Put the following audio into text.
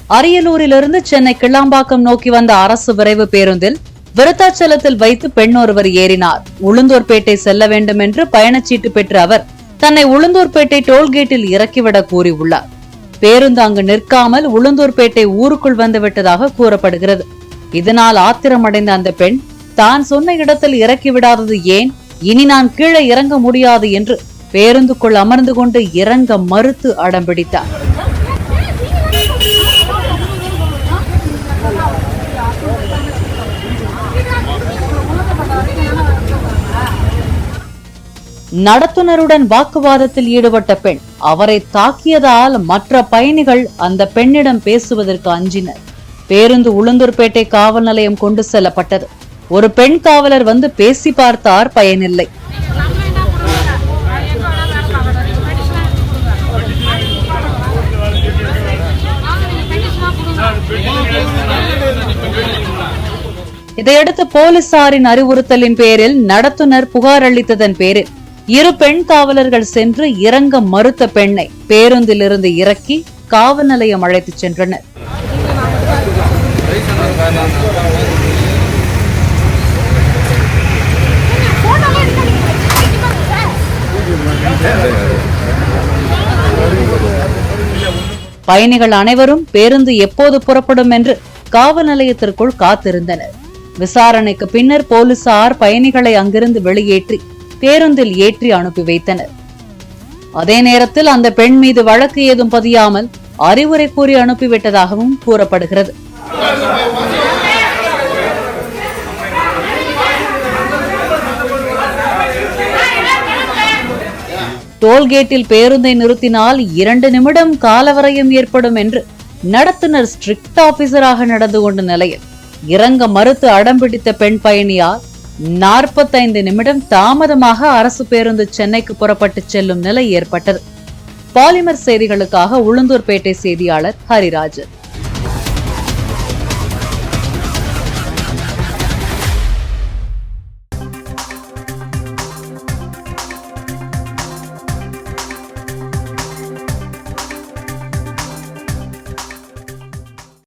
அரியலூரிலிருந்து சென்னை கிளாம்பாக்கம் நோக்கி வந்த அரசு விரைவு பேருந்தில் விருத்தாச்சலத்தில் வைத்து பெண் ஒருவர் ஏறினார். உளுந்தூர்பேட்டை செல்ல வேண்டும் என்று பயணச்சீட்டு பெற்ற அவர் தன்னை உளுந்தூர்பேட்டை டோல்கேட்டில் இறக்கிவிட கூறியுள்ளார். பேருந்து அங்கு நிற்காமல் உளுந்தூர்பேட்டை ஊருக்குள் வந்துவிட்டதாக கூறப்படுகிறது. இதனால் ஆத்திரமடைந்த அந்த பெண் தான் சொன்ன இடத்தில் இறக்கிவிடாதது ஏன், இனி நான் கீழே இறங்க முடியாது என்று பேருந்துக்குள் அமர்ந்து கொண்டு இறங்க மறுத்து அடம்பிடித்தார். நடத்துனருடன் வாக்குவாதத்தில் ஈடுபட்ட பெண் அவரை தாக்கியதால் மற்ற பயணிகள் அந்த பெண்ணிடம் பேசுவதற்கு அஞ்சினர். பேருந்து உளுந்தூர்பேட்டை காவல் நிலையம் கொண்டு செல்லப்பட்டது. ஒரு பெண் காவலர் வந்து பேசி பார்த்தார், பயனில்லை. இதையடுத்து போலீசாரின் அறிவுறுத்தலின் பேரில் நடத்துனர் புகார் அளித்ததன் பேரில் இரு பெண் காவலர்கள் சென்று இறங்க மறுத்த பெண்ணை பேருந்திலிருந்து இறக்கி காவல் நிலையம் அழைத்துச் சென்றனர். பயணிகள் அனைவரும் பேருந்து எப்போது புறப்படும் என்று காவல் நிலையத்திற்குள் காத்திருந்தனர். விசாரணைக்கு பின்னர் போலீசார் பயணிகளை அங்கிருந்து வெளியேற்றி பேருந்தில் ஏற்றி அனுப்பி வைத்தனர். அதே நேரத்தில் அந்த பெண் மீது வழக்கு ஏதும் பதியாமல் அறிவுரை கூறி அனுப்பிவிட்டதாகவும் கூறப்படுகிறது. டோல்கேட்டில் பேருந்தை நிறுத்தினால் 2 நிமிடம் காலவரையும் ஏற்படும் என்று நடத்துனர் ஸ்ட்ரிக்ட் ஆபீசராக நடந்து கொண்ட நிலையில் இறங்க மறுத்து அடம்பிடித்த பெண் பயணியால் 45 நிமிடம் தாமதமாக அரசு பேருந்து சென்னைக்கு புறப்பட்டு செல்லும் நிலை ஏற்பட்டது. பாலிமர் செய்திகளுக்காக உளுந்தூர்பேட்டை செய்தியாளர் ஹரிராஜன்.